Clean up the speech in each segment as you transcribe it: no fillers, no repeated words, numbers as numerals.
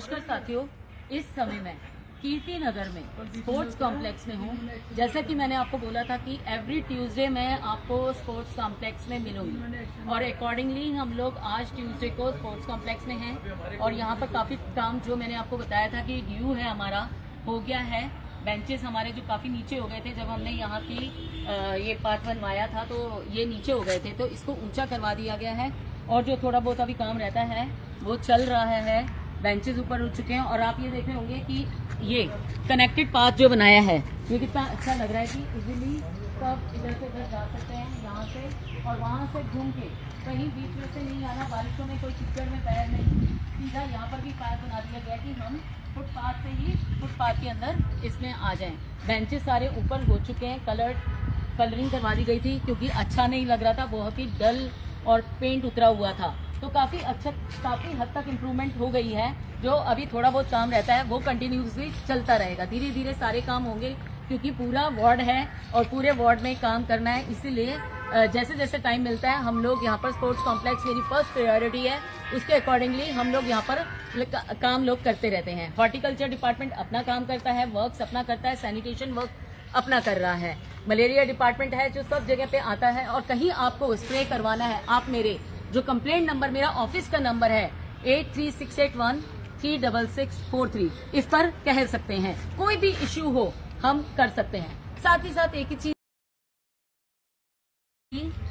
नमस्कार साथियों, इस समय मैं कीर्ति नगर में स्पोर्ट्स कॉम्प्लेक्स में हूँ। जैसा कि मैंने आपको बोला था कि एवरी ट्यूसडे मैं आपको स्पोर्ट्स कॉम्प्लेक्स में मिलूंगी और अकॉर्डिंगली हम लोग आज ट्यूसडे को स्पोर्ट्स कॉम्प्लेक्स में हैं और यहाँ पर काफ़ी काम जो मैंने आपको बताया था कि ड्यू है हमारा हो गया है। बेंचेस हमारे जो काफ़ी नीचे हो गए थे जब हमने यहाँ की ये पार्ट बनवाया था तो ये नीचे हो गए थे, तो इसको ऊंचा करवा दिया गया है और जो थोड़ा बहुत अभी काम रहता है वो चल रहा है। बेंचेस ऊपर उठ चुके हैं और आप ये देख रहे होंगे कि ये कनेक्टेड पाथ जो बनाया है ये कितना अच्छा लग रहा है कि इजीली सब इधर से उधर जा सकते हैं, यहाँ से और वहाँ से घूम के कहीं बीच में से नहीं आना, बारिशों में कोई कीचड़ में पैर नहीं, सीधा यहाँ पर भी पाथ बना दिया गया कि हम फुटपाथ से ही फुटपाथ के अंदर इसमें आ जाएं। बेंचेस सारे ऊपर हो चुके हैं, कलरिंग करवा दी गई थी क्योंकि अच्छा नहीं लग रहा था, बहुत ही डल और पेंट उतरा हुआ था, तो काफ़ी हद तक इम्प्रूवमेंट हो गई है। जो अभी थोड़ा बहुत काम रहता है वो कंटिन्यूसली चलता रहेगा, धीरे धीरे सारे काम होंगे क्योंकि पूरा वार्ड है और पूरे वार्ड में काम करना है। इसीलिए जैसे जैसे टाइम मिलता है हम लोग यहाँ पर स्पोर्ट्स कॉम्प्लेक्स मेरी फर्स्ट प्रायोरिटी है, उसके अकॉर्डिंगली हम लोग यहाँ पर काम लोग करते रहते हैं। हॉर्टिकल्चर डिपार्टमेंट अपना काम करता है, वर्क्स अपना करता है, सैनिटेशन वर्क अपना कर रहा है, मलेरिया डिपार्टमेंट है जो सब जगह पे आता है। और कहीं आपको स्प्रे करवाना है, आप मेरे जो कंप्लेंट नंबर मेरा ऑफिस का नंबर है 8368136643 इस पर कह सकते हैं, कोई भी इश्यू हो हम कर सकते हैं। साथ ही साथ एक ही चीज,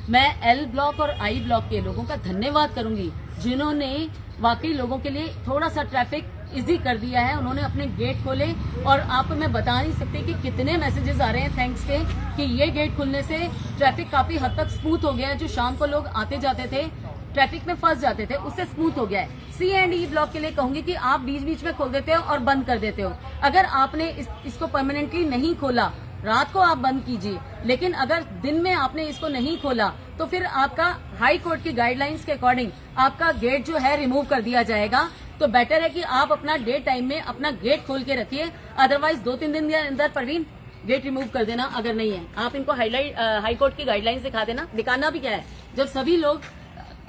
मैं एल ब्लॉक और आई ब्लॉक के लोगों का धन्यवाद करूंगी जिन्होंने वाकई लोगों के लिए थोड़ा सा ट्रैफिक इजी कर दिया है। उन्होंने अपने गेट खोले और आप मैं बता नहीं सकती कि कितने मैसेजेस आ रहे हैं थैंक्स के कि ये गेट खुलने से ट्रैफिक काफी हद तक स्मूथ हो गया है। जो शाम को लोग आते जाते थे ट्रैफिक में फंस जाते थे उससे स्मूथ हो गया है। सी एंड ई ब्लॉक के लिए कहूंगी कि आप बीच बीच में खोल देते हो और बंद कर देते हो। अगर आपने इसको परमानेंटली नहीं खोला, रात को आप बंद कीजिए, लेकिन अगर दिन में आपने इसको नहीं खोला तो फिर आपका हाई कोर्ट की गाइडलाइंस के अकॉर्डिंग आपका गेट जो है रिमूव कर दिया जाएगा। तो बेटर है कि आप अपना डे टाइम में अपना गेट खोल के रखिए, अदरवाइज 2-3 दिन के अंदर परवीन गेट रिमूव कर देना। अगर नहीं है आप इनको हाई कोर्ट की गाइडलाइंस दिखा देना। दिखाना भी क्या है, जब सभी लोग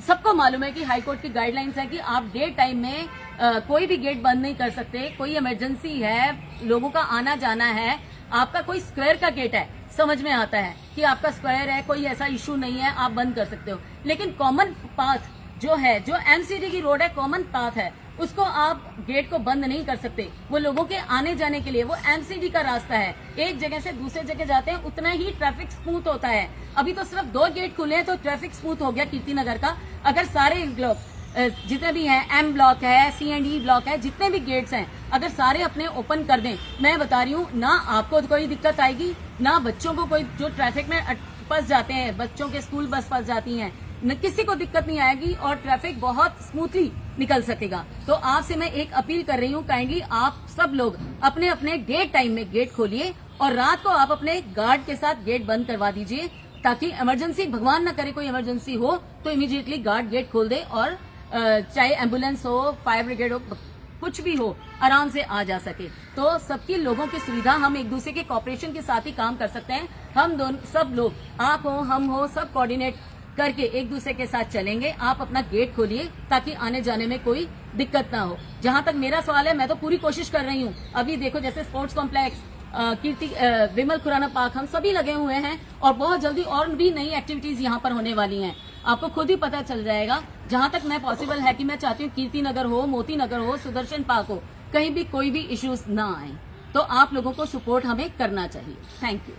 सबको मालूम है कि हाई कोर्ट की गाइडलाइंस है कि आप डे टाइम में कोई भी गेट बंद नहीं कर सकते। कोई इमरजेंसी है, लोगों का आना जाना है, आपका कोई स्क्वायर का गेट है, समझ में आता है कि आपका स्क्वायर है, कोई ऐसा इश्यू नहीं है, आप बंद कर सकते हो। लेकिन कॉमन पाथ जो है, जो एमसीडी की रोड है, कॉमन पाथ है, उसको आप गेट को बंद नहीं कर सकते। वो लोगों के आने जाने के लिए, वो एमसीडी का रास्ता है, एक जगह से दूसरे जगह जाते हैं, उतना ही ट्रैफिक स्मूथ होता है। अभी तो सिर्फ 2 गेट खुले हैं तो ट्रैफिक स्मूथ हो गया कीर्ति नगर का। अगर सारे ब्लॉक जितने भी हैं, एम ब्लॉक है, सी एंड ई ब्लॉक है, जितने भी गेट्स हैं, अगर सारे अपने ओपन कर दें, मैं बता रही हूँ ना आपको कोई दिक्कत आएगी, ना बच्चों को कोई जो ट्रैफिक में फंस जाते हैं, बच्चों के स्कूल बस फंस जाती हैं, न किसी को दिक्कत नहीं आएगी और ट्रैफिक बहुत स्मूथली निकल सकेगा। तो आपसे मैं एक अपील कर रही हूँ, काइंडली आप सब लोग अपने अपने डे टाइम में गेट खोलिए और रात को आप अपने गार्ड के साथ गेट बंद करवा दीजिए, ताकि इमरजेंसी, भगवान न करे कोई इमरजेंसी हो तो इमीडिएटली गार्ड गेट खोल दे और चाहे एम्बुलेंस हो, फायर ब्रिगेड हो, कुछ भी हो, आराम से आ जा सके। तो सबकी लोगों की सुविधा, हम एक दूसरे के कॉपरेशन के साथ ही काम कर सकते हैं। हम दोनों सब लोग, आप हो, हम हो, सब कोऑर्डिनेट करके एक दूसरे के साथ चलेंगे। आप अपना गेट खोलिए ताकि आने जाने में कोई दिक्कत ना हो। जहां तक मेरा सवाल है, मैं तो पूरी कोशिश कर रही हूँ। अभी देखो जैसे स्पोर्ट्स कॉम्प्लेक्स, कीर्ति विमल खुराना पार्क, हम सभी लगे हुए हैं और बहुत जल्दी और भी नई एक्टिविटीज यहाँ पर होने वाली हैं। आपको खुद ही पता चल जाएगा। जहां तक मैं पॉसिबल है कि मैं चाहती हूँ कीर्ति नगर हो, मोती नगर हो, सुदर्शन पार्क हो, कहीं भी कोई भी इश्यूज ना आए। तो आप लोगों को सपोर्ट हमें करना चाहिए। Thank you.